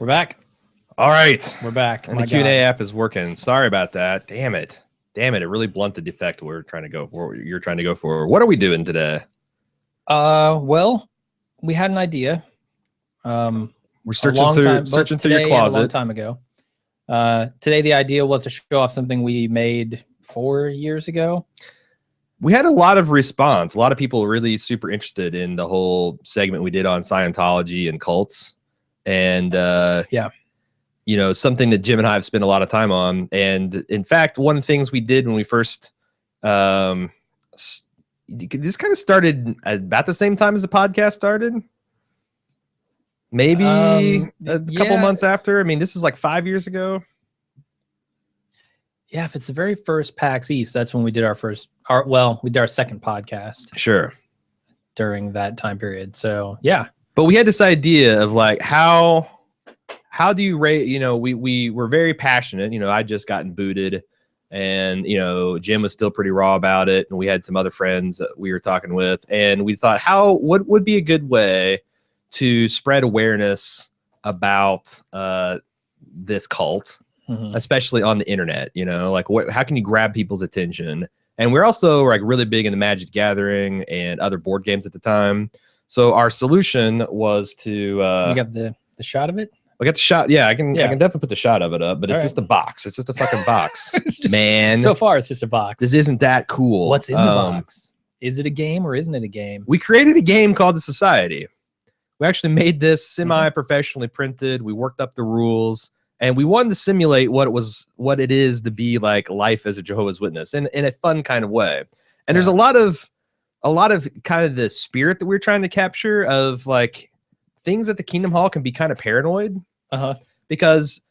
We're back. All right. We're back. And the Q&A app is working. Sorry about that. Damn it. It really blunted the effect we're trying to go for. You're trying to go for. What are we doing today? Well, we had an idea. We're searching through your closet. A long time ago. Today, the idea was to show off something we made 4 years ago. We had a lot of response. A lot of people really super interested in the whole segment we did on Scientology and cults. And you know, something that Jim and I have spent a lot of time on. And in fact, one of the things we did when we first this kind of started about the same time as the podcast started. Maybe a couple months after. I mean, this is like 5 years ago. Yeah, if it's the very first PAX East, that's when we did we did our second podcast. Sure. During that time period. So yeah. But we had this idea of like how do you rate, you know, we were very passionate, you know, I'd just gotten booted and, you know, Jim was still pretty raw about it. And we had some other friends that we were talking with, and we thought what would be a good way to spread awareness about this cult, especially on the internet, you know, like how can you grab people's attention? And we're also like really big into Magic the Gathering and other board games at the time. So our solution was to you got the shot of it? I got the shot. Yeah, I can definitely put the shot of it up, but it's just a box. It's just a fucking box. Man. So far it's just a box. This isn't that cool. What's in the box? Is it a game or isn't it a game? We created a game called The Society. We actually made this semi-professionally printed. We worked up the rules, and we wanted to simulate what it is to be like life as a Jehovah's Witness in a fun kind of way. And there's a lot of kind of the spirit that we're trying to capture of like things at the Kingdom Hall can be kind of paranoid. Because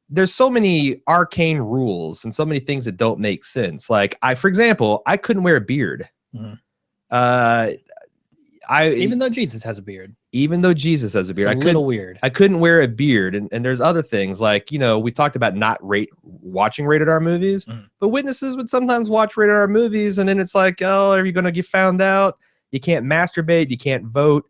there's so many arcane rules and so many things that don't make sense. Like for example, I couldn't wear a beard. Even though Jesus has a beard. Even though Jesus has a beard. It's a little weird. I couldn't wear a beard. And there's other things like, you know, we talked about not watching rated R movies, but witnesses would sometimes watch rated R movies. And then it's like, oh, are you going to get found out? You can't masturbate. You can't vote.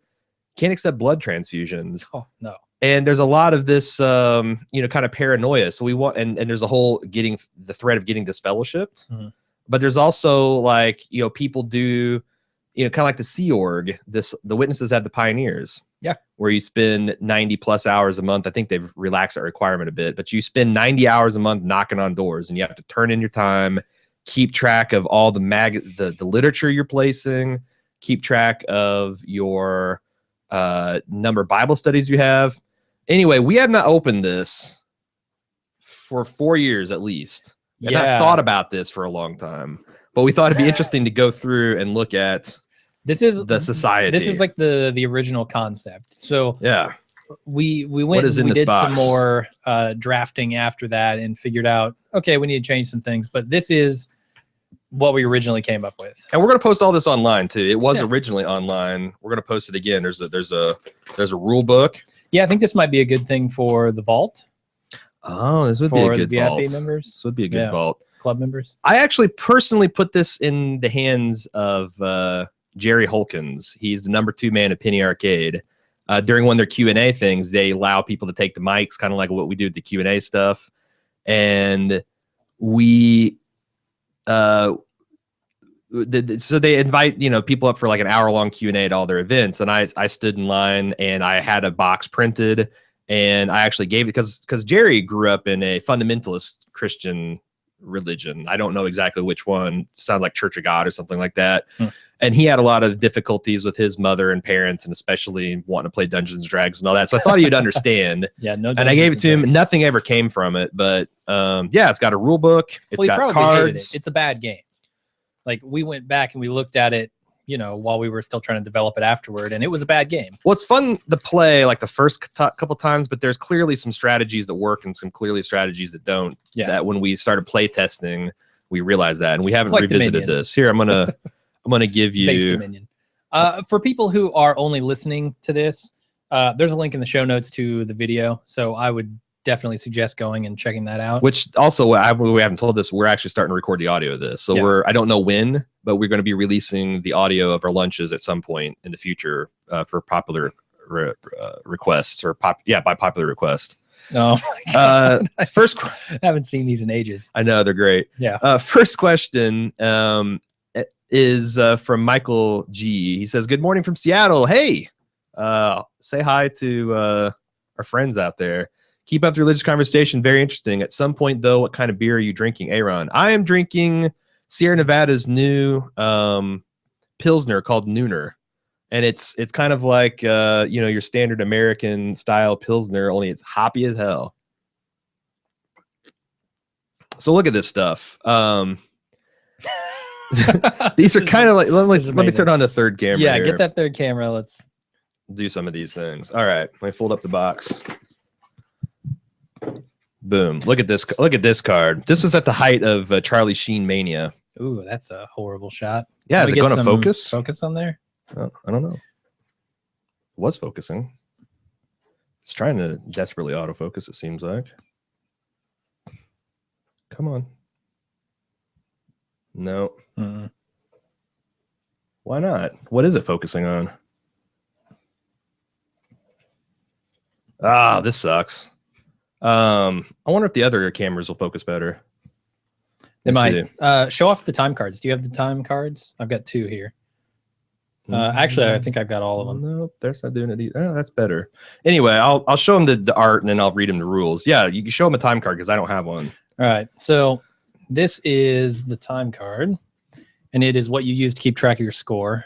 You can't accept blood transfusions. Oh, no. And there's a lot of this, you know, kind of paranoia. So we want, and there's a whole the threat of getting disfellowshipped. But there's also like, you know, people do, you know, kind of like the Sea Org. The witnesses have the pioneers. Yeah. Where you spend 90 plus hours a month. I think they've relaxed that requirement a bit, but you spend 90 hours a month knocking on doors, and you have to turn in your time, keep track of all the literature you're placing, keep track of your number of Bible studies you have. Anyway, we have not opened this for 4 years at least. And I thought about this for a long time, but we thought it'd be interesting to go through and look at the society. This is like the original concept. So yeah, we went and we did some more drafting after that and figured out, okay, we need to change some things, but this is what we originally came up with. And we're going to post all this online too. It was originally online. We're going to post it again. There's a rule book. Yeah, I think this might be a good thing for the vault. Oh, this would be a good vault. VIP members. This would be a good vault. Club members. I actually personally put this in the hands of Jerry Holkins. He's the #2 man at Penny Arcade. During one of their Q&A things, they allow people to take the mics, kind of like what we do with the Q&A stuff. And so they invite, you know, people up for like an hour-long Q&A at all their events, and I stood in line and I had a box printed, and I actually gave it because Jerry grew up in a fundamentalist Christian religion. I don't know exactly which one. Sounds like Church of God or something like that. And he had a lot of difficulties with his mother and parents, and especially wanting to play Dungeons and Dragons and all that. So I thought he'd understand. And I gave it to him. Nothing ever came from it, but yeah, it's got a rule book. It's got cards. It's a bad game. Like we went back and we looked at it, you know, while we were still trying to develop it afterward, and it was a bad game. Well, it's fun to play like the first couple times, but there's clearly some strategies that work and some clearly strategies that don't. Yeah. That when we started play testing, we realized that, and we haven't revisited this. Here, I'm gonna give you Base Dominion. For people who are only listening to this, there's a link in the show notes to the video, so I would definitely suggest going and checking that out. Which also, we haven't told this, we're actually starting to record the audio of this. So I don't know when, but we're going to be releasing the audio of our lunches at some point in the future for popular requests, or by popular request. Oh my God. I haven't seen these in ages. I know, they're great. Yeah. First question is from Michael G. He says, "Good morning from Seattle. Hey, say hi to our friends out there. Keep up the religious conversation. Very interesting. At some point, though, what kind of beer are you drinking, A.Ron?" I am drinking Sierra Nevada's new Pilsner called Nooner. And it's kind of like, your standard American style Pilsner, only it's hoppy as hell. So look at this stuff. These are kind of like, let me turn on the third camera. Yeah, here. Get that third camera. Let's do some of these things. All right, let me fold up the box. Boom. Look at this. Look at this card. This was at the height of Charlie Sheen mania. Ooh, that's a horrible shot. Yeah, is it going to focus? Focus on there? I don't know. It was focusing. It's trying to desperately autofocus, it seems like. Come on. No. Mm-mm. Why not? What is it focusing on? Ah, this sucks. I wonder if the other cameras will focus better. They might. Show off the time cards. Do you have the time cards? I've got 2 here. Actually, I think I've got all of them. No, that's not doing it either. Oh, that's better. Anyway, I'll show them the art and then I'll read them the rules. Yeah, you can show them a time card because I don't have one. All right. So this is the time card, and it is what you use to keep track of your score.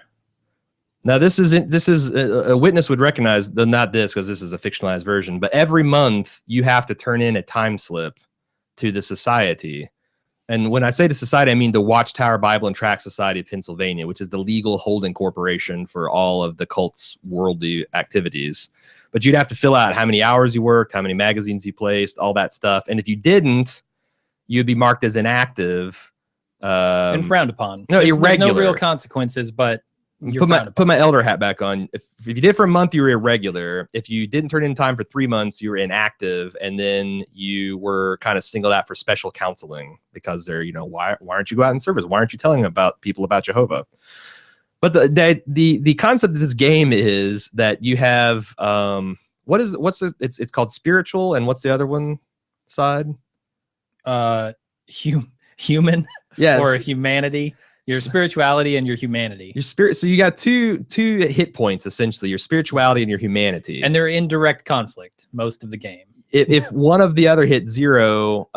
Now, this is a witness would recognize, not this because this is a fictionalized version, but every month you have to turn in a time slip to the society. And when I say the society, I mean the Watchtower Bible and Tract Society of Pennsylvania, which is the legal holding corporation for all of the cult's worldly activities. But you'd have to fill out how many hours you worked, how many magazines you placed, all that stuff. And if you didn't, you'd be marked as inactive. And frowned upon. No, irregular. There's no real consequences, but put my elder hat back on. If you did for a month, you were irregular. If you didn't turn in time for 3 months, you were inactive, and then you were kind of singled out for special counseling because they're, why aren't you go out in service? Why aren't you telling people about Jehovah? But the concept of this game is that you have it's called spiritual, and what's the other one side? Human, yes, or humanity. Your spirituality and your humanity. Your spirit. So you got two hit points, essentially, your spirituality and your humanity. And they're in direct conflict most of the game. If one of the other hit 0,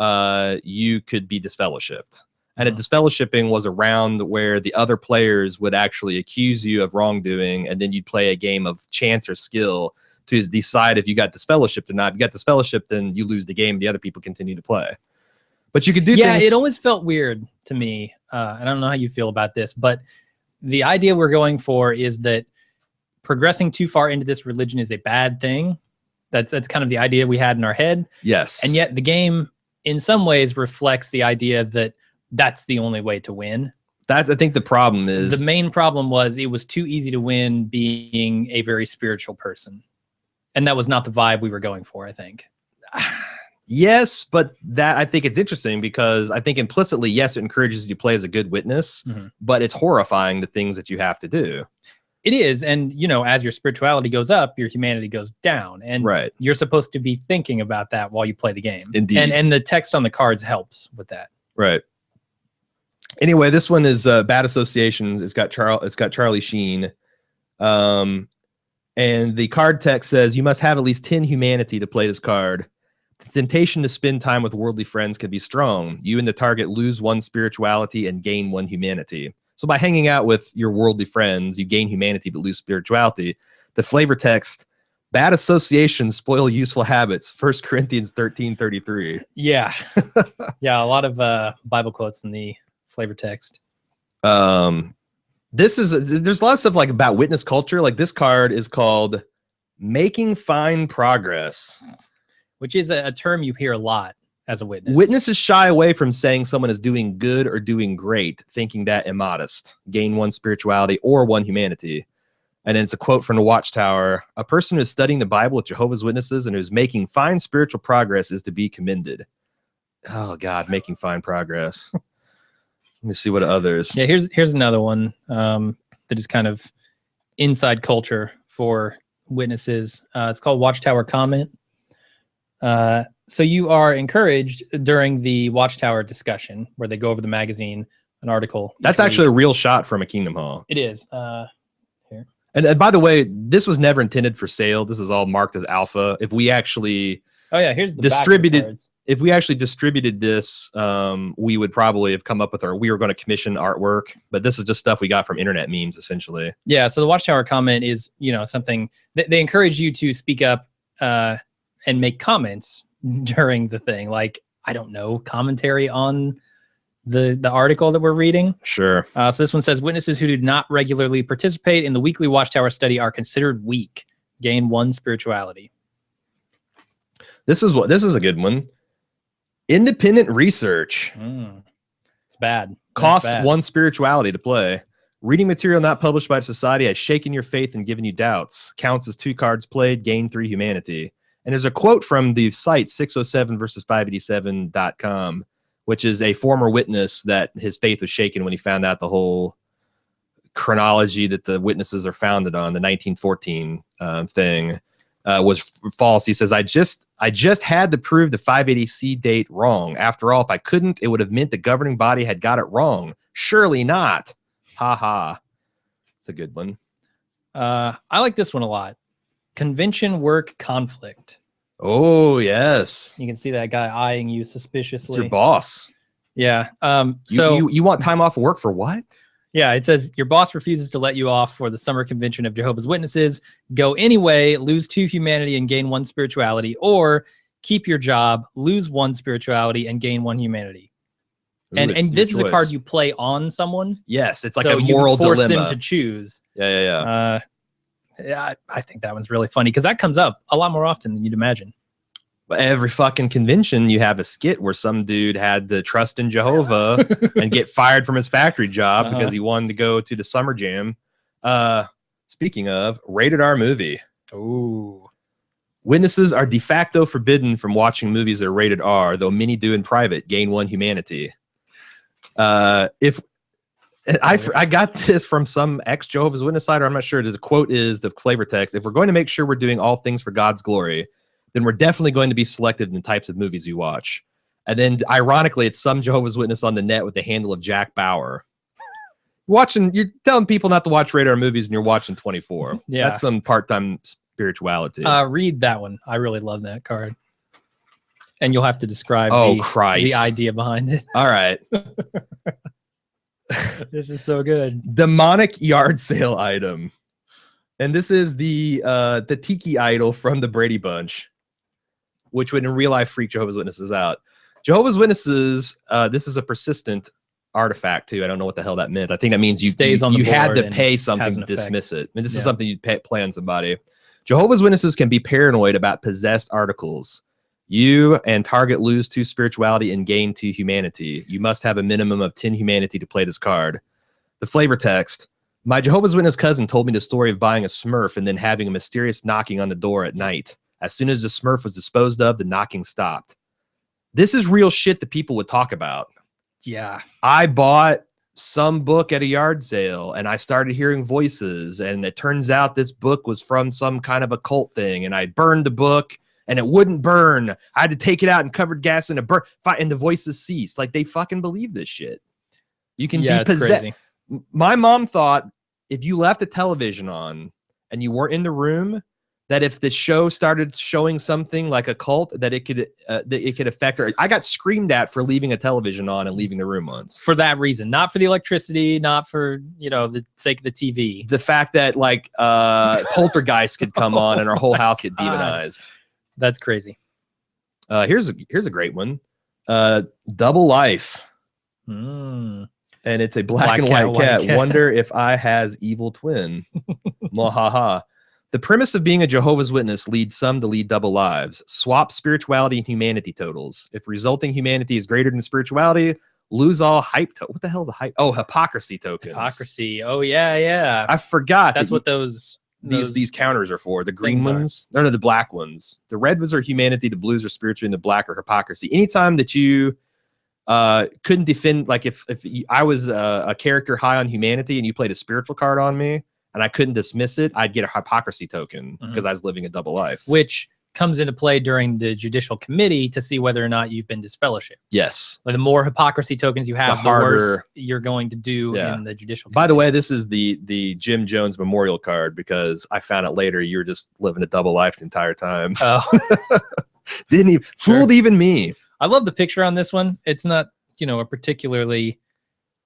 you could be disfellowshipped. And a disfellowshipping was a round where the other players would actually accuse you of wrongdoing, and then you'd play a game of chance or skill to decide if you got disfellowshipped or not. If you got disfellowshipped, then you lose the game. The other people continue to play. But you could do things. Yeah, it always felt weird to me. I don't know how you feel about this, but the idea we're going for is that progressing too far into this religion is a bad thing. That's kind of the idea we had in our head. Yes. And yet the game, in some ways, reflects the idea that that's the only way to win. I think the problem is... The main problem was it was too easy to win being a very spiritual person. And that was not the vibe we were going for, I think. Yes, but that I think it's interesting because I think implicitly, yes, it encourages you to play as a good witness, but it's horrifying the things that you have to do. It is. And, as your spirituality goes up, your humanity goes down. And you're supposed to be thinking about that while you play the game. Indeed. And the text on the cards helps with that. Right. Anyway, this one is Bad Associations. It's got Charlie Sheen. And the card text says, you must have at least 10 humanity to play this card. The temptation to spend time with worldly friends can be strong. You and the target lose 1 spirituality and gain 1 humanity. So by hanging out with your worldly friends, you gain humanity but lose spirituality. The flavor text, bad associations spoil useful habits. 1 Corinthians 13:33. Yeah. Yeah, a lot of Bible quotes in the flavor text. There's a lot of stuff like about witness culture. Like this card is called Making Fine Progress, which is a term you hear a lot as a witness. Witnesses shy away from saying someone is doing good or doing great, thinking that immodest, gain 1 spirituality or 1 humanity. And then it's a quote from the Watchtower. A person who is studying the Bible with Jehovah's Witnesses and who's making fine spiritual progress is to be commended. Oh, God, making fine progress. Let me see what others. Yeah, here's another one that is kind of inside culture for witnesses. It's called Watchtower Comment. So you are encouraged during the Watchtower discussion where they go over the magazine, an article. That's actually a real shot from a Kingdom Hall. It is. Here. And by the way, this was never intended for sale. This is all marked as alpha. If we actually here's the distributed. If we actually distributed this, we would probably have come up with we were going to commission artwork, but this is just stuff we got from internet memes, essentially. Yeah. So the Watchtower comment is, something they encourage you to speak up and make comments during the thing. Like, I don't know, commentary on the article that we're reading. Sure. So this one says, witnesses who do not regularly participate in the weekly Watchtower study are considered weak. Gain 1 spirituality. This is a good one. Independent research. It's bad. Cost 1 spirituality to play. Reading material not published by society has shaken your faith and given you doubts. Counts as 2 cards played. Gain 3 humanity. And there's a quote from the site 607 versus 587.com, which is a former witness that his faith was shaken when he found out the whole chronology that the witnesses are founded on, the 1914 thing. Was false. He says, I just had to prove the 580C date wrong. After all, if I couldn't, it would have meant the governing body had got it wrong. Surely not. Ha ha. It's a good one. I like this one a lot. Convention work conflict. Oh, yes. You can see that guy eyeing you suspiciously. It's your boss. Yeah. So you want time off of work for what? Yeah, it says your boss refuses to let you off for the summer convention of Jehovah's Witnesses. Go anyway, lose 2 humanity and gain 1 spirituality, or keep your job, lose 1 spirituality and gain 1 humanity. Ooh, and this is a card you play on someone. Yes, it's like a moral dilemma. Force them to choose. Yeah. I think that one's really funny because that comes up a lot more often than you'd imagine. Every fucking convention, you have a skit where some dude had to trust in Jehovah and get fired from his factory job because he wanted to go to the summer jam. Speaking of, rated R movie. Ooh. Witnesses are de facto forbidden from watching movies that are rated R, though many do in private. Gain 1 humanity. If I got this from some ex-Jehovah's Witness site, or I'm not sure. The quote is the flavor text. If we're going to make sure we're doing all things for God's glory, then we're definitely going to be selective in the types of movies we watch. And then, ironically, it's some Jehovah's Witness on the net with the handle of Jack Bauer. You're telling people not to watch radar movies, and you're watching 24. Yeah, that's some part-time spirituality. Read that one. I really love that card. And you'll have to describe the idea behind it. All right. This is so good. Demonic yard sale item. And this is the tiki idol from the Brady Bunch, which would in real life freak Jehovah's Witnesses out. Jehovah's Witnesses, this is a persistent artifact too. I don't know what the hell that meant. I think that means you had to pay something to dismiss it. I mean, this is something you'd play on somebody. Jehovah's Witnesses can be paranoid about possessed articles. You and target lose 2 spirituality and gain 2 humanity. You must have a minimum of 10 humanity to play this card. The flavor text. My Jehovah's Witness cousin told me the story of buying a Smurf and then having a mysterious knocking on the door at night. As soon as the Smurf was disposed of, the knocking stopped. This is real shit that people would talk about. Yeah. I bought some book at a yard sale and I started hearing voices, and it turns out this book was from some kind of occult thing, and I burned the book and it wouldn't burn. I had to take it out and covered gas in a burn, and the voices ceased. Like, they fucking believe this shit. You can be possessed. My mom thought if you left a television on and you weren't in the room, that if the show started showing something like a cult, that it could affect her. I got screamed at for leaving a television on and leaving the room once. For that reason, not for the electricity, not for, the sake of the TV. The fact that poltergeist could come on and our whole house get demonized. That's crazy. Here's a great one. Double Life. And it's a black and white cat. Wonder if I has evil twin. Mwahaha. The premise of being a Jehovah's Witness leads some to lead double lives. Swap spirituality and humanity totals. If resulting humanity is greater than spirituality, lose all hype. What the hell is a hype? Oh, hypocrisy tokens. Hypocrisy. Oh, yeah. I forgot. That's what these counters are for. The green ones? No, the black ones. The red ones are humanity. The blues are spirituality, and the black are hypocrisy. Anytime that you couldn't defend, like if I was a character high on humanity and you played a spiritual card on me, and I couldn't dismiss it, I'd get a hypocrisy token because I was living a double life. Which comes into play during the judicial committee to see whether or not you've been disfellowshipped. Yes. Like the more hypocrisy tokens you have, the worse you're going to do in the judicial committee. By the way, this is the Jim Jones memorial card because I found out later you were just living a double life the entire time. Oh. Didn't even fooled even me. I love the picture on this one. It's not, a particularly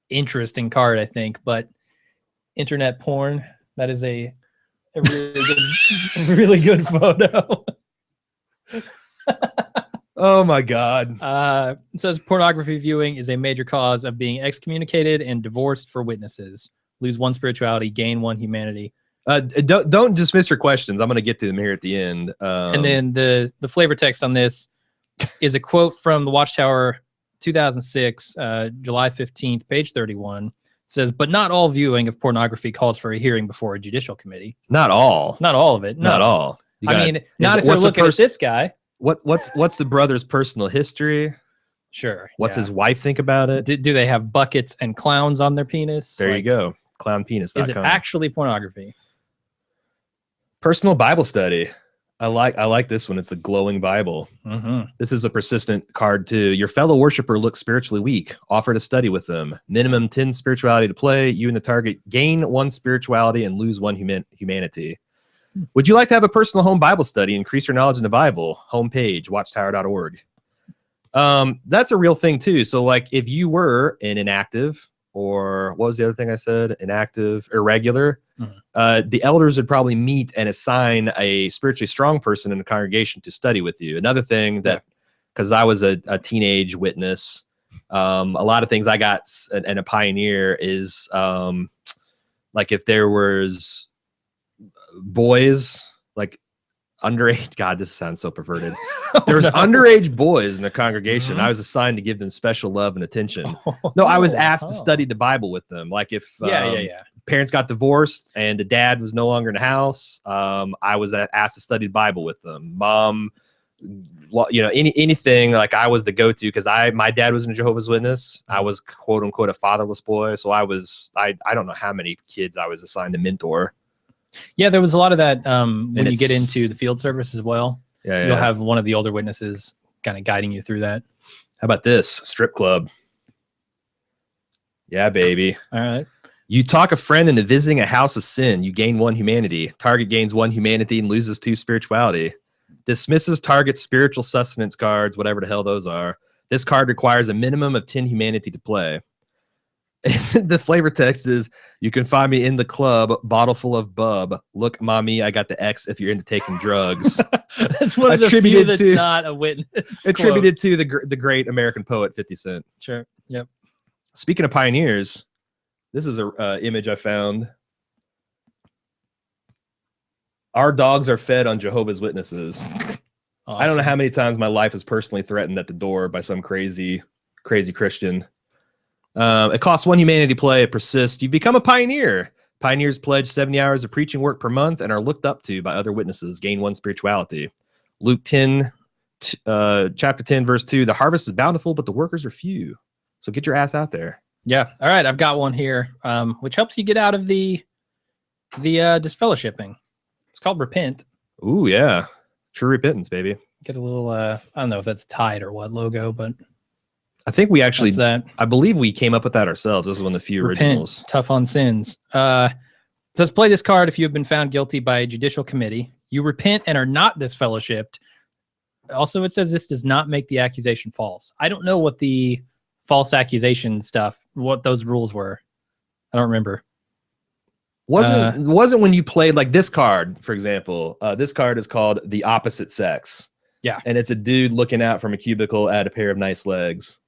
interesting card, I think, but internet porn, that is a really good photo. Oh my God. It says pornography viewing is a major cause of being excommunicated and divorced for witnesses. Lose one spirituality, gain one humanity. Don't dismiss your questions. I'm going to get to them here at the end. And then the flavor text on this is a quote from the Watchtower 2006, July 15th, page 31. It says, but not all viewing of pornography calls for a hearing before a judicial committee. Not all. Not all of it. No. Not all. Not if you're looking at this guy. What's the brother's personal history? Sure. What's his wife think about it? Do they have buckets and clowns on their penis? There you go. Clownpenis.com. Is it actually pornography? Personal Bible study. I like this one. It's a glowing Bible. Mm-hmm. This is a persistent card too. Your fellow worshiper looks spiritually weak. Offer to study with them. Minimum 10 spirituality to play. You and the target gain 1 spirituality and lose 1 humanity. Would you like to have a personal home Bible study? Increase your knowledge in the Bible. Homepage, watchtower.org. That's a real thing too. So like if you were an inactive, or what was the other thing I said? Inactive, irregular. Mm-hmm. The elders would probably meet and assign a spiritually strong person in the congregation to study with you. Another thing that, because I was a teenage witness, a lot of things I got and a pioneer is like if there was boys like underage, God, this sounds so perverted. There was underage boys in the congregation. I was assigned to give them special love and attention. No, I was asked to study the Bible with them. Like if parents got divorced and the dad was no longer in the house, I was asked to study the Bible with them. Mom, anything, like I was the go-to because my dad was a Jehovah's Witness. I was quote unquote a fatherless boy. So I don't know how many kids I was assigned to mentor. Yeah, there was a lot of that when you get into the field service as well. Yeah, you'll have one of the older witnesses kind of guiding you through that. How about this? Strip club. Yeah, baby. All right. You talk a friend into visiting a house of sin. You gain 1 humanity. Target gains 1 humanity and loses 2 spirituality. Dismisses target's spiritual sustenance cards, whatever the hell those are. This card requires a minimum of 10 humanity to play. The flavor text is, you can find me in the club, bottle full of bub. Look, mommy, I got the X if you're into taking drugs. That's one of the few that's not a witness. Attributed to the great American poet 50 Cent. Sure. Yep. Speaking of pioneers, this is a image I found. Our dogs are fed on Jehovah's Witnesses. Awesome. I don't know how many times my life is personally threatened at the door by some crazy Christian. It costs 1 humanity play. It persists. You've become a pioneer. Pioneers pledge 70 hours of preaching work per month and are looked up to by other witnesses. Gain 1 spirituality. Luke 10, chapter 10, verse 2. The harvest is bountiful, but the workers are few. So get your ass out there. Yeah. All right. I've got one here, which helps you get out of the disfellowshipping. It's called Repent. Ooh, yeah. True repentance, baby. Get a little, I don't know if that's Tide or what logo, but I think we actually, I believe we came up with that ourselves. This is one of the few originals. Tough on sins. It says, play this card if you have been found guilty by a judicial committee. You repent and are not disfellowshipped. Also, it says this does not make the accusation false. I don't know what the false accusation stuff, what those rules were. I don't remember. Wasn't when you played like this card, for example. This card is called The Opposite Sex. Yeah. And it's a dude looking out from a cubicle at a pair of nice legs.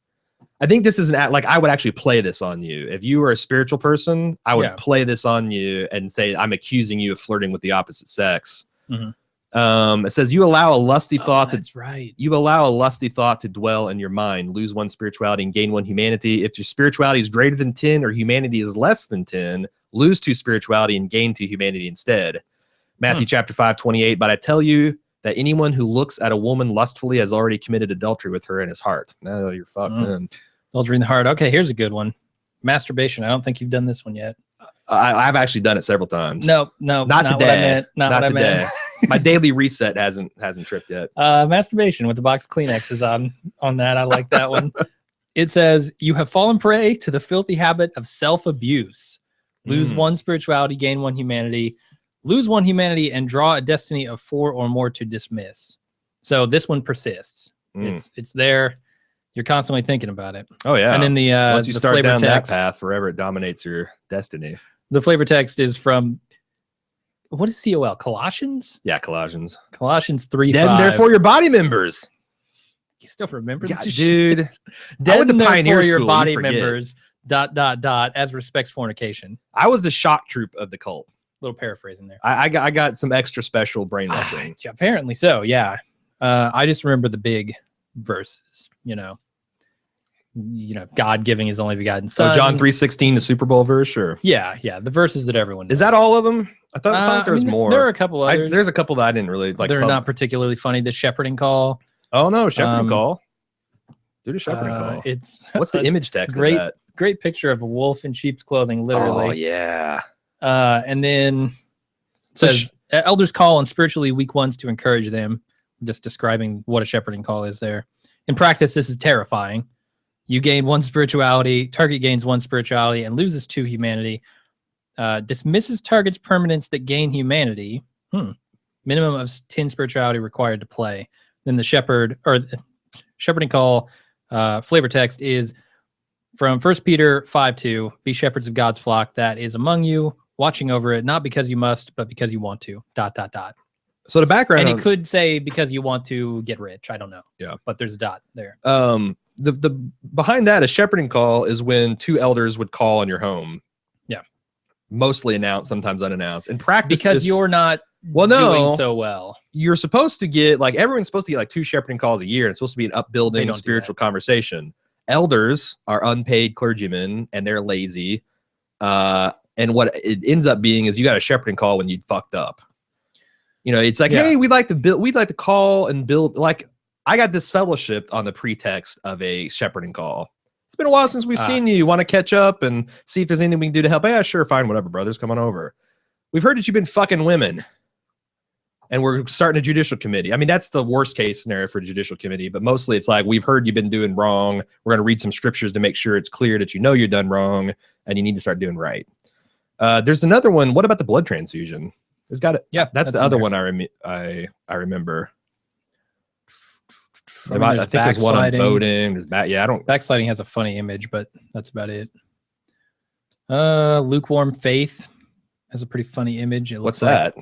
I think this is like I would actually play this on you. If you were a spiritual person, I would play this on you and say, I'm accusing you of flirting with the opposite sex. Mm-hmm. It says you allow a lusty thought you allow a lusty thought to dwell in your mind, lose 1 spirituality and gain 1 humanity. If your spirituality is greater than 10 or humanity is less than 10, lose 2 spirituality and gain 2 humanity instead. Matthew chapter 5:28. But I tell you that anyone who looks at a woman lustfully has already committed adultery with her in his heart. No, you're fucked, man. Adultery in the heart. Okay, here's a good one. Masturbation. I don't think you've done this one yet. I've actually done it several times. No, not today. Not today. My daily reset hasn't tripped yet. Masturbation with the box of Kleenexes on that. I like that one. It says, you have fallen prey to the filthy habit of self-abuse. Lose 1 spirituality, gain 1 humanity. Lose 1 humanity and draw a destiny of 4 or more to dismiss. So this one persists. It's there. You're constantly thinking about it. Oh yeah. And then once you start down text, that path, forever it dominates your destiny. The flavor text is from, what is COL? Colossians? Yeah, Colossians. Colossians 3:5. Dead and therefore your body members. You still remember God, this dude. shit? Dead went to and Pioneer therefore your School, body you forget. members, ... as respects fornication. I was the shock troop of the cult. Little paraphrasing there. I got some extra special brainwashing. Apparently so, yeah. I just remember the big verses, you know, God giving his only begotten son. So John 3:16, the Super Bowl verse, sure. Yeah, the verses that everyone knows. Is that all of them? I thought there was more. There are a couple others. There's a couple that I didn't really like. They're not particularly funny. The shepherding call. Oh no, shepherding call. Do the shepherding call. It's what's the image text of that? Great picture of a wolf in sheep's clothing, literally. Oh yeah. And then it says elders call on spiritually weak ones to encourage them. Just describing what a shepherding call is there. In practice, this is terrifying. You gain 1 spirituality, target gains 1 spirituality and loses 2 humanity. Dismisses target's permanents that gain humanity. Minimum of 10 spirituality required to play. Then the shepherding call flavor text is from 1 Peter 5:2. Be shepherds of God's flock that is among you, watching over it, not because you must, but because you want to. ... So the background, and it could say because you want to get rich. I don't know. Yeah, but there's a dot there. The behind that, a shepherding call is when 2 elders would call on your home. Yeah, mostly announced, sometimes unannounced. In practice, because you're not doing so well. You're supposed to get everyone's supposed to get 2 shepherding calls a year. And it's supposed to be an upbuilding spiritual conversation. Elders are unpaid clergymen and they're lazy. And what it ends up being is you got a shepherding call when you fucked up. It's like, hey, we'd like to call and build. I got this fellowship on the pretext of a shepherding call. It's been a while since we've seen you. Want to catch up and see if there's anything we can do to help? Yeah, sure, fine, whatever, brothers, come on over. We've heard that you've been fucking women, and we're starting a judicial committee. I mean, that's the worst case scenario for a judicial committee, but mostly it's like, we've heard you've been doing wrong. We're going to read some scriptures to make sure it's clear that you're done wrong and you need to start doing right. There's another one. What about the blood transfusion? There's got it. Yeah, that's the other one I remember. I think there's one on voting. There's backsliding has a funny image, but that's about it. Lukewarm faith has a pretty funny image. What's that?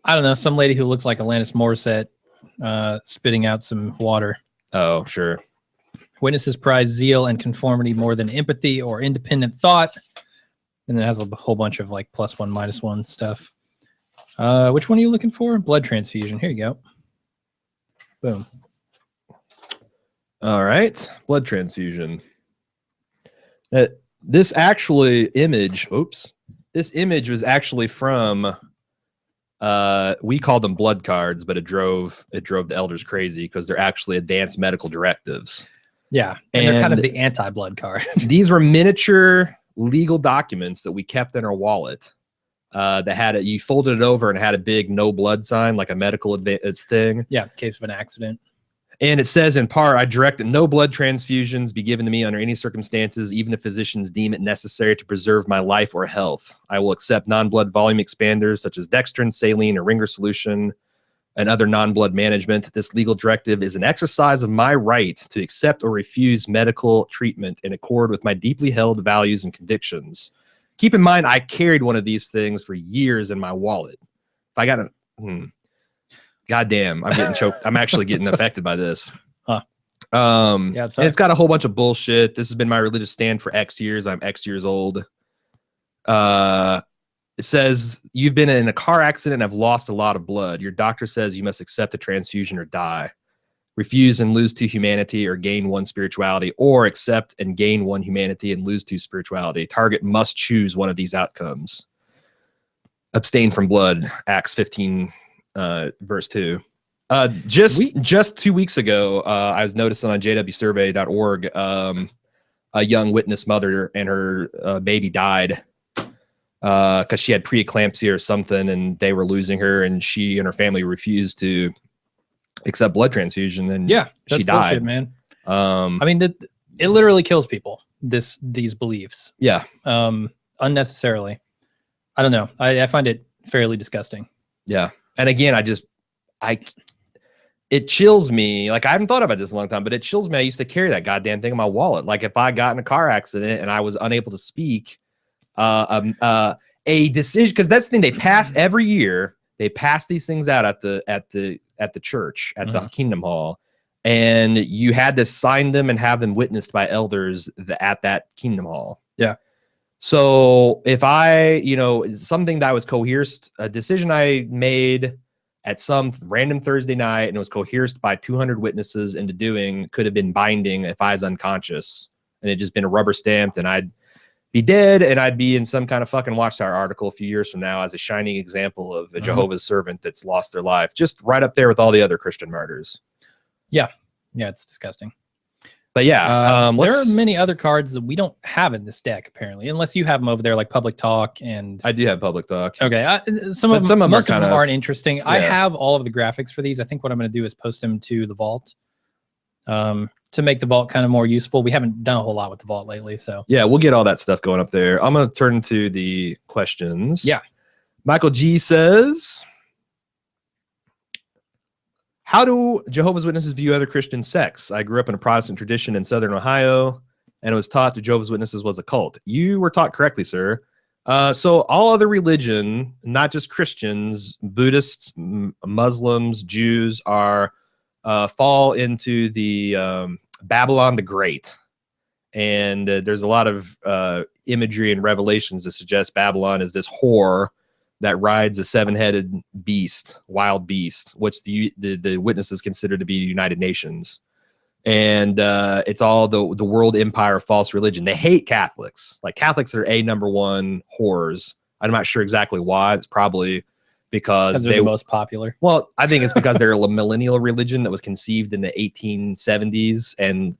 I don't know. Some lady who looks like Alanis Morissette spitting out some water. Oh, sure. Witnesses prize zeal and conformity more than empathy or independent thought. And it has a whole bunch of +1, -1 stuff. Which one are you looking for? Blood transfusion. Here you go. Boom. All right. Blood transfusion. This image was actually from, we called them blood cards, but it drove the elders crazy because they're actually advanced medical directives. Yeah. And they're kind of the anti-blood card. These were miniature legal documents that we kept in our wallet. That had you folded it over and had a big no blood sign, like a medical thing. Yeah, in case of an accident. And it says in part, I direct that no blood transfusions be given to me under any circumstances, even if physicians deem it necessary to preserve my life or health. I will accept non-blood volume expanders such as dextrin, saline, or Ringer solution, and other non-blood management. This legal directive is an exercise of my right to accept or refuse medical treatment in accord with my deeply held values and convictions. Keep in mind, I carried one of these things for years in my wallet. If I got a, goddamn, I'm getting choked. I'm actually getting affected by this. Huh. Yeah, it's got a whole bunch of bullshit. This has been my religious stand for X years. I'm X years old. It says you've been in a car accident and have lost a lot of blood. Your doctor says you must accept a transfusion or die. Refuse and lose 2 humanity or gain 1 spirituality, or accept and gain 1 humanity and lose 2 spirituality. Target must choose one of these outcomes. Abstain from blood, Acts 15, verse 2. Just 2 weeks ago, I was noticing on jwsurvey.org, a young witness mother and her baby died because she had preeclampsia or something, and they were losing her, and she and her family refused to accept blood transfusion, and Yeah, she that's died. bullshit, man. I mean, it literally kills people. These beliefs. Yeah. Unnecessarily. I don't know. I find it fairly disgusting. Yeah. And again, it chills me. Like, I haven't thought about this in a long time, but it chills me. I used to carry that goddamn thing in my wallet. Like, if I got in a car accident and I was unable to speak, a decision, because that's the thing, they pass every year. They pass these things out at the church, at the Kingdom Hall, and you had to sign them and have them witnessed by elders at that Kingdom Hall. Yeah. So if I, something that was coerced, a decision I made at some random Thursday night, and it was coerced by 200 witnesses into doing, could have been binding if I was unconscious, and it just been a rubber stamped, and I'd be dead, and I'd be in some kind of fucking Watchtower article a few years from now as a shining example of a Jehovah's servant that's lost their life, just right up there with all the other Christian martyrs. Yeah. Yeah, it's disgusting. But yeah, there are many other cards that we don't have in this deck, apparently, unless you have them over there, like Public Talk. And I do have Public Talk. Okay, most of them aren't interesting. Yeah. I have all of the graphics for these. I think what I'm going to do is post them to the vault to make the vault kind of more useful. We haven't done a whole lot with the vault lately, so yeah, we'll get all that stuff going up there. I'm going to turn to the questions. Yeah, Michael G says, how do Jehovah's Witnesses view other Christian sects? I grew up in a Protestant tradition in Southern Ohio, and it was taught that Jehovah's Witnesses was a cult. You were taught correctly, sir. So all other religion, not just Christians, Buddhists, Muslims, Jews, fall into the Babylon the Great. And there's a lot of imagery and revelations that suggest Babylon is this whore that rides a seven-headed beast, wild beast, which the witnesses consider to be the United Nations. And it's all the world empire of false religion. They hate Catholics. Like, Catholics are number one whores. I'm not sure exactly why. It's probably because they're the most popular. Well, I think it's because they're a millennial religion that was conceived in the 1870s, and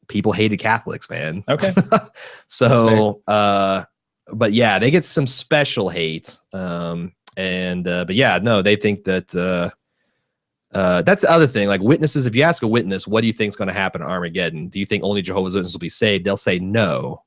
people hated Catholics, man. Okay. So, but yeah, they get some special hate. But yeah, no, they think that that's the other thing. Like, witnesses, if you ask a witness, what do you think is going to happen at Armageddon? Do you think only Jehovah's Witnesses will be saved? They'll say no,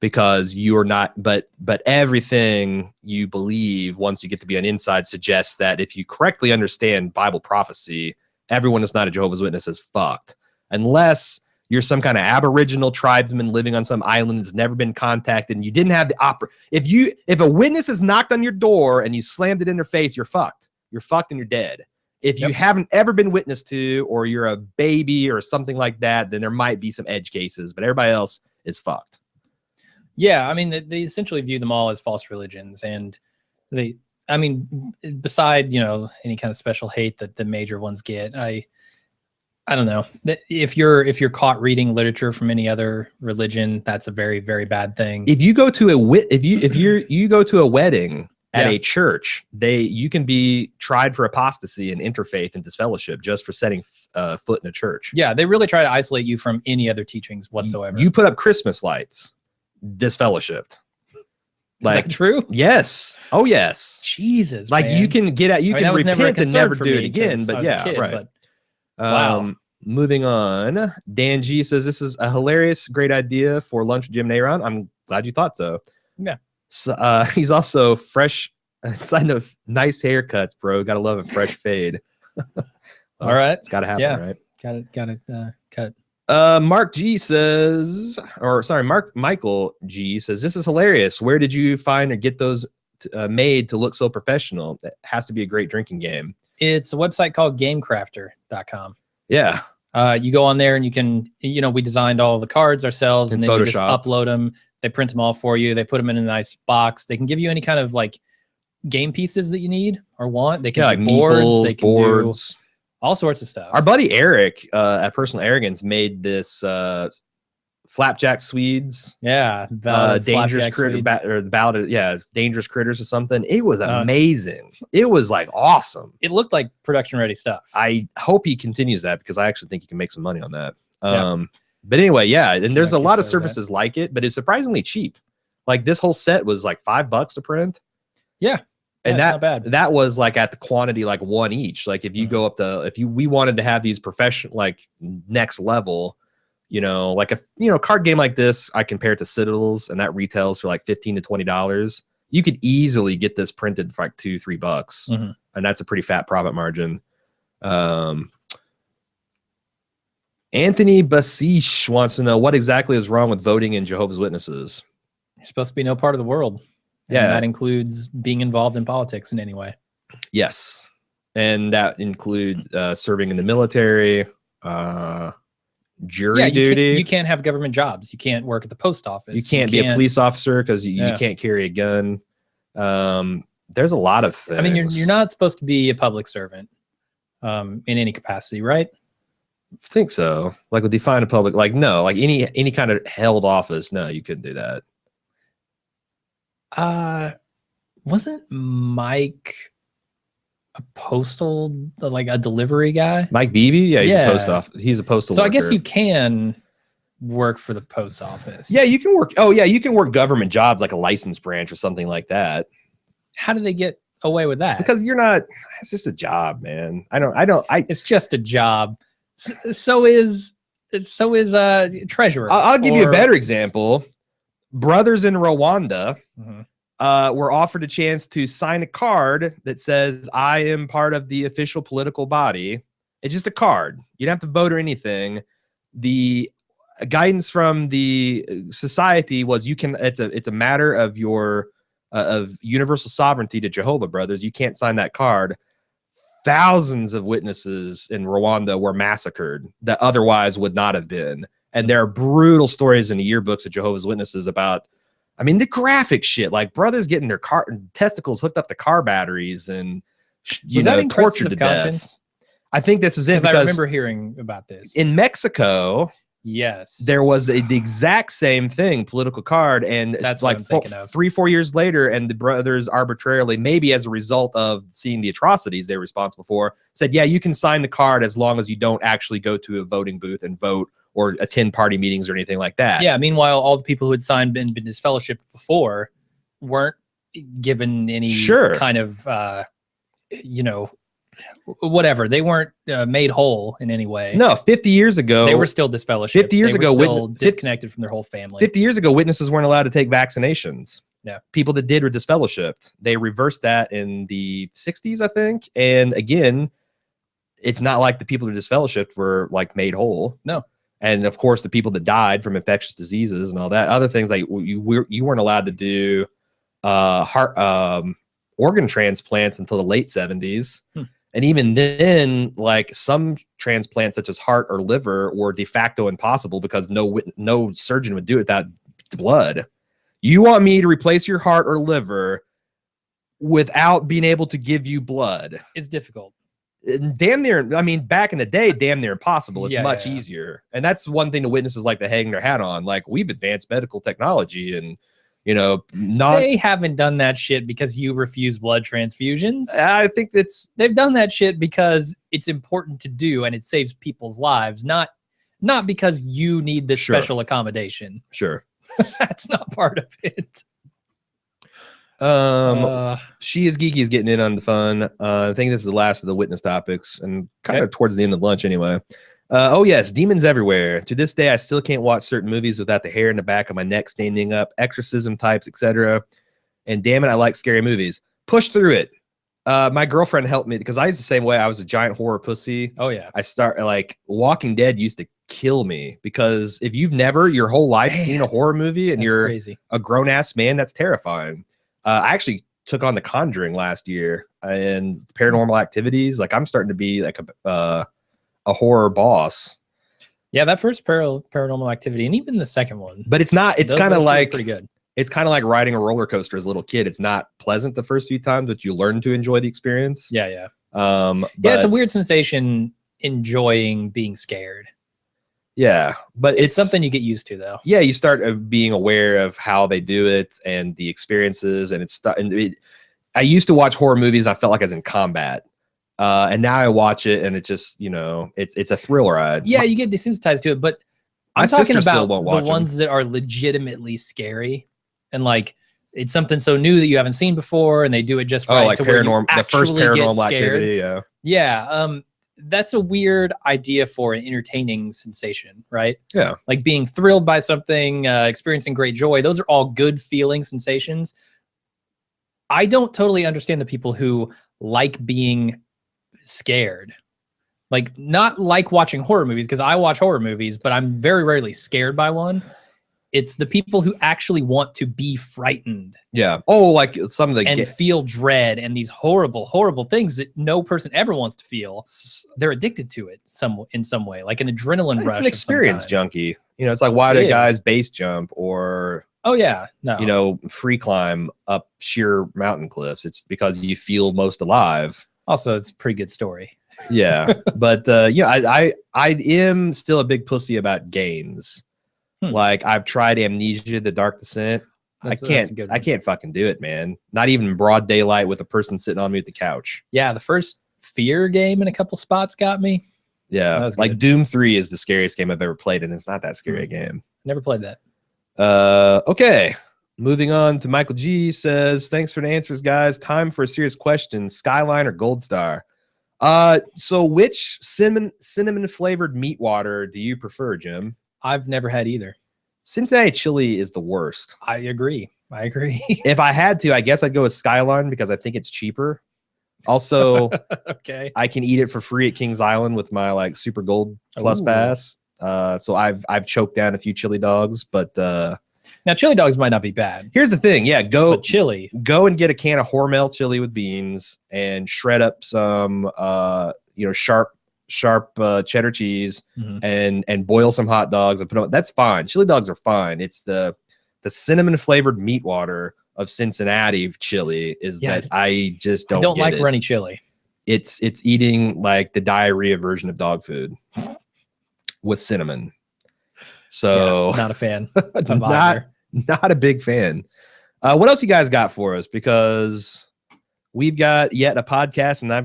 because you are not. But everything you believe once you get to be on inside suggests that if you correctly understand Bible prophecy, everyone that's not a Jehovah's Witness is fucked, unless you're some kind of aboriginal tribesman living on some island that's never been contacted, and you didn't have the if a witness has knocked on your door and you slammed it in their face, you're fucked. You're fucked and you're dead. If you haven't ever been witnessed to, or you're a baby or something like that, then there might be some edge cases, but everybody else is fucked. Yeah, I mean, they essentially view them all as false religions, and beside, any kind of special hate that the major ones get, I don't know. If you're caught reading literature from any other religion, that's a very, very bad thing. If you go to you go to a wedding at a church, you can be tried for apostasy and interfaith and disfellowship just for setting foot in a church. Yeah, they really try to isolate you from any other teachings whatsoever. You put up Christmas lights, disfellowshipped. Like, is that true? Yes. Oh yes. Jesus. Like, man. you can get out. You can repent and never do it again. But yeah, right. But, wow. Moving on. Dan G says, this is a hilarious, great idea for lunch with Jim A.Ron. I'm glad you thought so. Yeah. So, he's also fresh. Side note, nice haircuts, bro. Gotta love a fresh fade. All right. It's gotta happen, right? Got it cut. Mark G says, Michael G says, this is hilarious. Where did you find or get those made to look so professional? It has to be a great drinking game. It's a website called gamecrafter.com. Yeah. You go on there and you can, we designed all the cards ourselves, and then you just upload them. They print them all for you. They put them in a nice box. They can give you any kind of like game pieces that you need or want. They can like boards. Meeples, they can boards. do all sorts of stuff. Our buddy Eric at Personal Arrogance made this Flapjack Swedes. Yeah. Dangerous critter Dangerous Critters or something. It was amazing. It was like awesome. It looked like production ready stuff. I hope he continues that, because I actually think he can make some money on that. But anyway, yeah, and there's a lot of services like it, but it's surprisingly cheap. Like this whole set was like $5 to print. Yeah. And not bad. that was like at the quantity, like one each. Like if you go up we wanted to have these professional, like next level, you know, like a card game like this, I compare it to Citadels, and that retails for like $15 to $20. You could easily get this printed for like $2-3, and that's a pretty fat profit margin. Anthony Basish wants to know what exactly is wrong with voting in Jehovah's Witnesses. You're supposed to be no part of the world. And that includes being involved in politics in any way. Yes. And that includes serving in the military, jury duty. You can't have government jobs. You can't work at the post office. You can't be a police officer because you can't carry a gun. There's a lot of things. I mean, you're not supposed to be a public servant in any capacity, right? I think so. Like with define a public, like no, like any kind of held office. No, you couldn't do that. Wasn't Mike a postal, like a delivery guy? Mike Beebe? Yeah, he's a post office. He's a postal worker. I guess you can work for the post office. Yeah, you can work. Oh yeah, you can work government jobs like a license branch or something like that. How do they get away with that? Because you're not. It's just a job, man. It's just a job. So is treasurer. I'll give you a better example. Brothers in Rwanda were offered a chance to sign a card that says, I am part of the official political body. It's just a card. You don't have to vote or anything. The guidance from the society was it's a matter of your of universal sovereignty to Jehovah Brothers. You can't sign that card. Thousands of witnesses in Rwanda were massacred that otherwise would not have been. And there are brutal stories in the yearbooks of Jehovah's Witnesses about, I mean, the graphic shit, like brothers getting their car testicles hooked up to car batteries and tortured to death. I think this is it because I remember hearing about this. In Mexico, yes, there was the exact same thing, political card, and that's like 3-4 years later, and the brothers arbitrarily, maybe as a result of seeing the atrocities they're responsible for, said, yeah, you can sign the card as long as you don't actually go to a voting booth and vote or attend party meetings or anything like that. Yeah. Meanwhile, all the people who had signed been disfellowshipped before weren't given any kind of, whatever. They weren't made whole in any way. No, 50 years ago. They were still disfellowshipped. 50 years ago, still disconnected from their whole family. 50 years ago, witnesses weren't allowed to take vaccinations. Yeah. People that did were disfellowshipped. They reversed that in the 60s, I think. And again, it's not like the people who disfellowshipped were like made whole. No. And of course, the people that died from infectious diseases and all that, other things like you weren't allowed to do organ transplants until the late 70s. And even then, like some transplants, such as heart or liver, were de facto impossible because no surgeon would do it without blood. You want me to replace your heart or liver without being able to give you blood? It's difficult. Damn near, I mean, back in the day, damn near impossible. It's much easier. And that's one thing the witnesses like to hang their hat on. Like, we've advanced medical technology and, they haven't done that shit because you refuse blood transfusions. I think they've done that shit because it's important to do and it saves people's lives, not because you need this special accommodation. Sure. That's not part of it. She is Geeky is getting in on the fun. I think this is the last of the witness topics and kind of towards the end of lunch anyway. Oh yes, demons everywhere. To this day, I still can't watch certain movies without the hair in the back of my neck standing up, exorcism types, etc. And damn it, I like scary movies. Push through it. My girlfriend helped me because I was the same way. I was a giant horror pussy. Oh yeah. I start like Walking Dead used to kill me because if you've never your whole life seen a horror movie and you're a grown ass man, that's terrifying. I actually took on The Conjuring last year and Paranormal Activities. Like I'm starting to be like a horror boss. Yeah, that first Paranormal Activity and even the second one. But it's not. It's kind of like pretty good. It's kind of like riding a roller coaster as a little kid. It's not pleasant the first few times, but you learn to enjoy the experience. Yeah, yeah. It's a weird sensation enjoying being scared. Yeah, but it's something you get used to, though. Yeah, you start being aware of how they do it and the experiences, and I used to watch horror movies. I felt like I was in combat, and now I watch it, and it just it's a thrill ride. Yeah, you get desensitized to it, but I'm talking about the ones that are legitimately scary. and like it's something so new that you haven't seen before, and they do it just right. Oh, like to where you paranormal, the first actually get paranormal scared. activity. Yeah. Yeah. That's a weird idea for an entertaining sensation, right? Yeah. Like being thrilled by something, experiencing great joy. Those are all good feeling sensations. I don't totally understand the people who like being scared. Like, not like watching horror movies, because I watch horror movies, but I'm very rarely scared by one. It's the people who actually want to be frightened. Yeah. Oh, like some of the and feel dread and these horrible, horrible things that no person ever wants to feel. They're addicted to it in some way, like an adrenaline rush. It's an experience junkie. You know, it's like, why do guys base jump or free climb up sheer mountain cliffs? It's because you feel most alive. Also, it's a pretty good story. Yeah, but I am still a big pussy about games. Like I've tried Amnesia: The Dark Descent. I can't fucking do it, man. Not even in broad daylight with a person sitting on me at the couch. Yeah, the first Fear game in a couple spots got me. Yeah, like Doom 3 is the scariest game I've ever played, and it's not that scary a game. Never played that. Okay. Moving on to Michael G says, thanks for the answers, guys. Time for a serious question. Skyline or Gold Star? So which cinnamon flavored meat water do you prefer, Jim? I've never had either. Cincinnati chili is the worst. I agree. If I had to, I guess I'd go with Skyline because I think it's cheaper. Also, okay, I can eat it for free at Kings Island with my like Super Gold Plus pass. So I've choked down a few chili dogs, but now chili dogs might not be bad. Here's the thing, go and get a can of Hormel chili with beans and shred up some sharp cheddar cheese and boil some hot dogs and put on. That's fine. Chili dogs are fine. It's the cinnamon flavored meat water of Cincinnati chili that I just don't. I don't like runny chili. It's eating like the diarrhea version of dog food with cinnamon. So not a fan. Not a big fan. What else you guys got for us? Because we've got yet a podcast, and I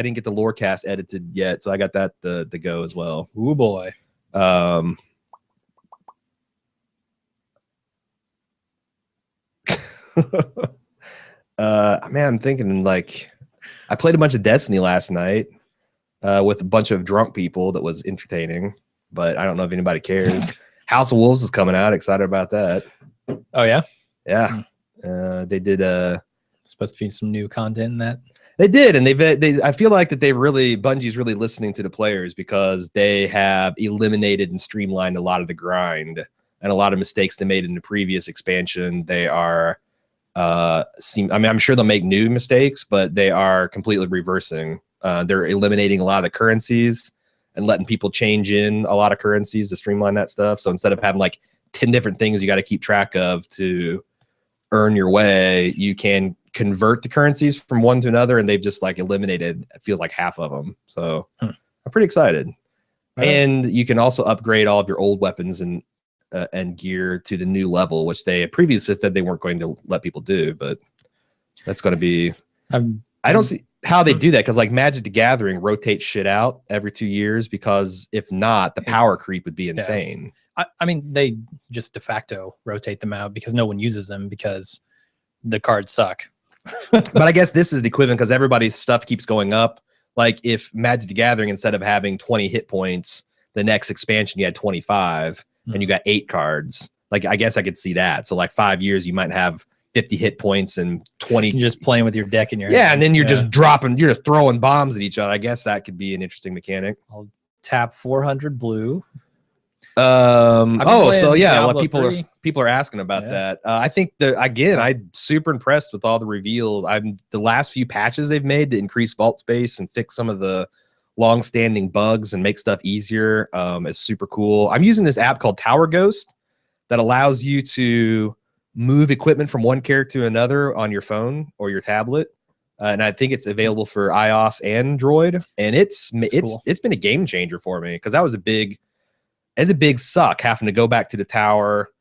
didn't get the Lorecast edited yet, so I got that to go as well. Ooh boy. Man, I'm thinking like I played a bunch of Destiny last night with a bunch of drunk people. That was entertaining, but I don't know if anybody cares. House of Wolves is coming out. Excited about that. Oh yeah, yeah. They did supposed to be some new content in that. They did, and I feel like that Bungie's really listening to the players because they have eliminated and streamlined a lot of the grind and a lot of mistakes they made in the previous expansion. They are I'm sure they'll make new mistakes, but they are completely reversing. They're eliminating a lot of the currencies and letting people change in a lot of currencies to streamline that stuff. So instead of having like 10 different things you got to keep track of to earn your way, you can convert the currencies from one to another, and they've just like eliminated, it feels like half of them. So I'm pretty excited. And you can also upgrade all of your old weapons and gear to the new level, which they previously said they weren't going to let people do, but that's going to be. I don't see how they do that because like Magic the Gathering rotates shit out every 2 years, because if not, the power creep would be insane. I mean, they just de facto rotate them out because no one uses them because the cards suck. But I guess this is the equivalent because everybody's stuff keeps going up. Like if Magic the Gathering, instead of having 20 hit points, the next expansion you had 25 and you got 8 cards. Like I guess I could see that. So like 5 years you might have 50 hit points and 20. You're just playing with your deck in your hand. Yeah, and then you're just dropping, you're just throwing bombs at each other. I guess that could be an interesting mechanic. I'll tap 400 blue. So yeah, Diablo people are asking about that. I think I'm super impressed with all the reveals. The last few patches they've made to increase vault space and fix some of the long-standing bugs and make stuff easier is super cool. I'm using this app called Tower Ghost that allows you to move equipment from one character to another on your phone or your tablet. And I think it's available for iOS and Android. And it's been a game changer for me because that was a big suck having to go back to the tower,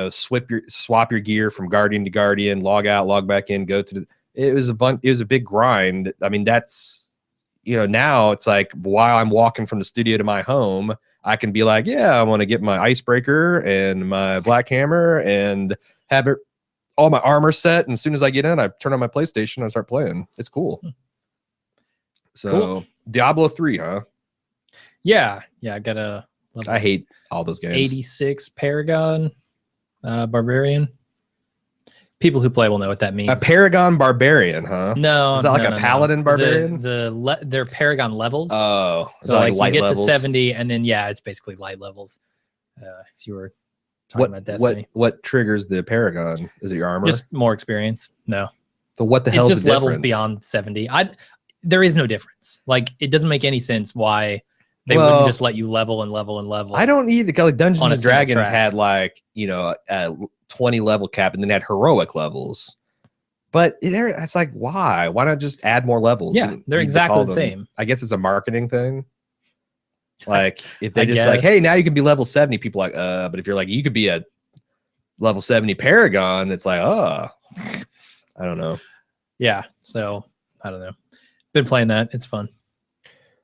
swap your gear from guardian to guardian, log out, log back in, it was a big grind. I mean, that's, now it's like while I'm walking from the studio to my home, I can be like, yeah, I want to get my icebreaker and my black hammer and have it all my armor set, and as soon as I get in, I turn on my PlayStation and I start playing. It's cool. So cool. Diablo 3, huh? Yeah, I got a level I hate all those games. 86 Paragon Barbarian. People who play will know what that means. A Paragon Barbarian, huh? No, is that like a Paladin Barbarian? They're Paragon levels. Oh, so like you get levels? To 70, and then it's basically light levels. If you were talking about Destiny, what triggers the Paragon? Is it your armor? Just more experience. No. So what the hell? It's just the levels beyond 70. There is no difference. Like it doesn't make any sense why they wouldn't just let you level and level and level. I don't either. Like Dungeons and Dragons had like a 20 level cap, and then had heroic levels. But it's like, why? Why not just add more levels? Yeah, they're exactly the same. I guess it's a marketing thing. Like if they just like, hey, now you can be level 70. People are like, but if you're like, you could be a level 70 Paragon, it's like, I don't know. Yeah, so I don't know. Been playing that. It's fun.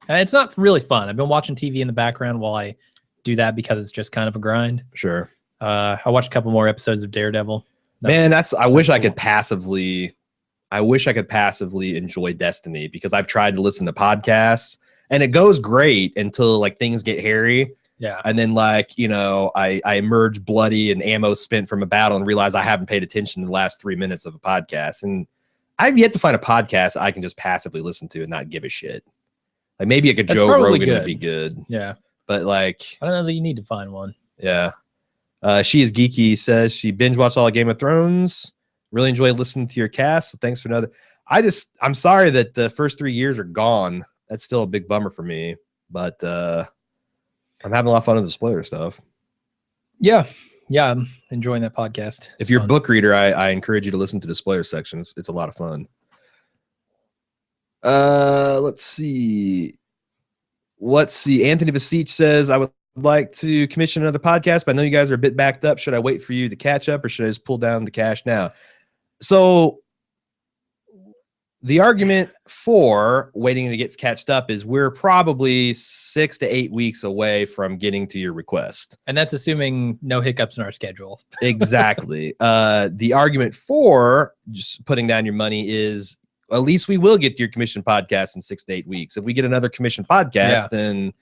It's not really fun. I've been watching TV in the background while I do that because it's just kind of a grind. Sure. I watched a couple more episodes of Daredevil. I wish I could passively enjoy Destiny, because I've tried to listen to podcasts and it goes great until like things get hairy. Yeah. And then like, I emerge bloody and ammo spent from a battle and realize I haven't paid attention to the last 3 minutes of a podcast. And I've yet to find a podcast I can just passively listen to and not give a shit. Like maybe like a Joe Rogan would be good. Yeah. But like, I don't know that you need to find one. Yeah. She is geeky, says she binge watched all of Game of Thrones. Really enjoyed listening to your cast. So thanks for another. I'm sorry that the first 3 years are gone. That's still a big bummer for me. But I'm having a lot of fun with the spoiler stuff. Yeah. I'm enjoying that podcast. If you're a book reader, I encourage you to listen to the spoiler section. It's a lot of fun. Let's see. Anthony Basich says, I would like to commission another podcast, but I know you guys are a bit backed up. Should I wait for you to catch up, or should I just pull down the cash now? So the argument for waiting to get catched up is we're probably 6 to 8 weeks away from getting to your request. And that's assuming no hiccups in our schedule. Exactly. The argument for just putting down your money is at least we will get your commission podcast in 6 to 8 weeks. If we get another commission podcast, then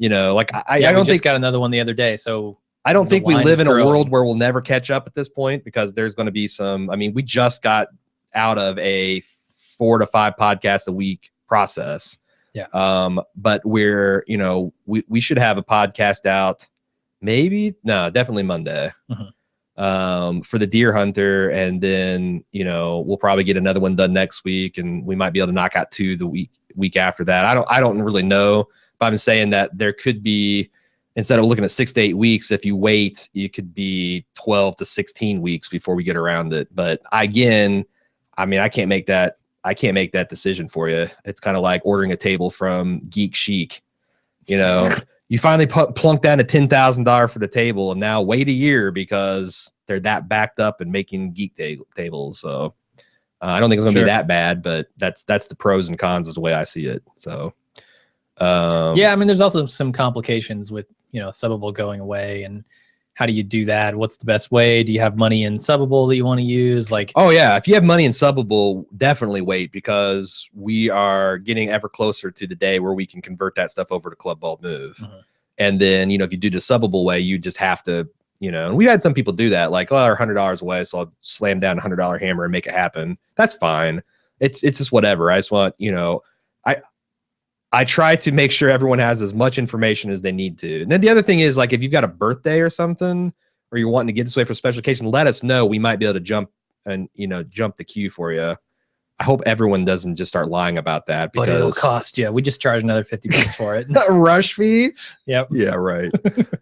like I don't think got another one the other day. So I don't think we live in a world where we'll never catch up at this point, because there's going to be some. I mean, we just got out of a 4 to 5 podcasts a week process. Yeah. But we're we should have a podcast out. Definitely Monday. Mm-hmm. For the Deer Hunter, and then we'll probably get another one done next week, and we might be able to knock out 2 the week after that. I don't really know. But I'm saying that there could be, instead of looking at 6 to 8 weeks, if you wait, it could be 12 to 16 weeks before we get around it. But again, I mean, I can't make that decision for you. It's kind of like ordering a table from Geek Chic. You finally plunk down a $10,000 for the table, and now wait a year because they're that backed up and making geek tables. So I don't think it's going to be that bad, but that's the pros and cons is the way I see it. So. I mean, there's also some complications with Subbable going away, and how do you do that? What's the best way? Do you have money in Subbable that you want to use? Like, oh yeah, if you have money in Subbable, definitely wait, because we are getting ever closer to the day where we can convert that stuff over to Club Ball Move. Mm-hmm. And then if you do the Subbable way, you just have to and we had some people do that, like, oh, $100 away, so I'll slam down $100 hammer and make it happen. That's fine. It's just whatever. I just want I try to make sure everyone has as much information as they need to. And then the other thing is, like, if you've got a birthday or something, or you're wanting to get this way for a special occasion, let us know. We might be able to jump the queue for you. I hope everyone doesn't just start lying about that, because but it'll cost you. We just charge another $50 for it. A rush fee. Yep. Yeah. Right.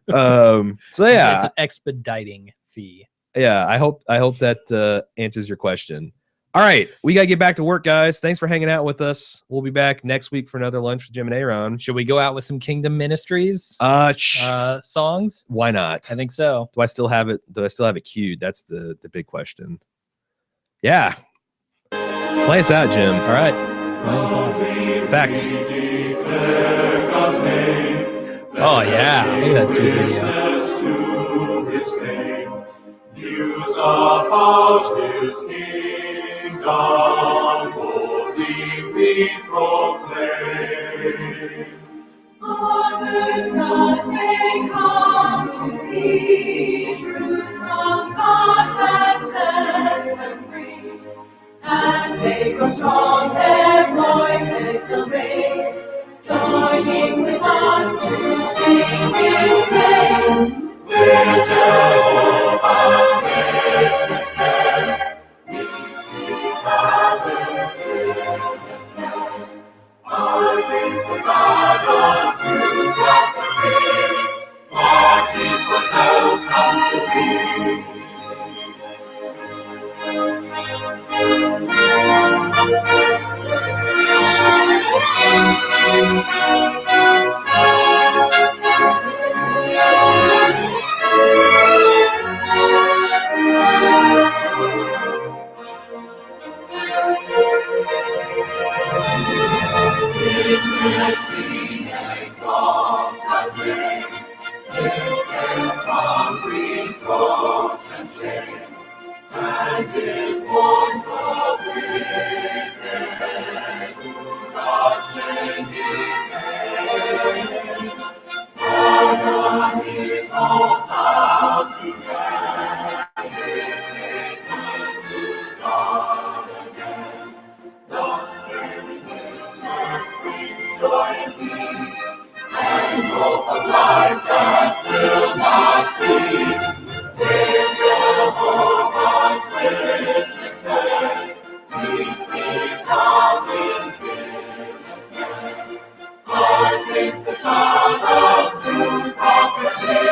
So yeah, it's an expediting fee. Yeah. I hope that answers your question. All right, we got to get back to work, guys. Thanks for hanging out with us. We'll be back next week for another lunch with Jim and A.Ron. Should we go out with some Kingdom Ministries songs? Why not? I think so. Do I still have it queued? That's the big question. Yeah. Play us out, Jim. All right. Play us out. Fact. Oh, yeah. Look at that sweet video. about his kingdom boldly we proclaim. Others thus may come to see truth from God that sets them free. As they grow strong, their voices they'll raise, joining with us to sing His praise. We're Jehovah's witnesses, we speak out in fearlessness. Ours is the God of true prophecy, what He foretells comes to be. He exalts God's name, lifts them from reproach and shame, and it warns the wicked who God's name defend. Father, He calls out to them, return to God again. The Spirit witness brings joy and peace, and hope of life that will not cease. We're Jehovah's witnesses, we speak out in fearlessness. Ours is the God of true prophecy,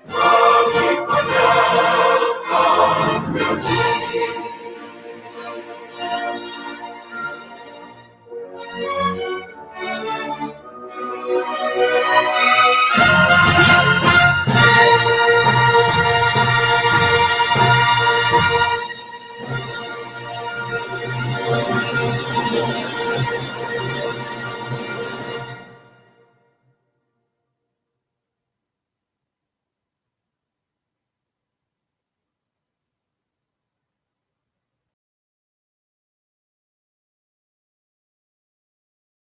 what He foretells comes to be.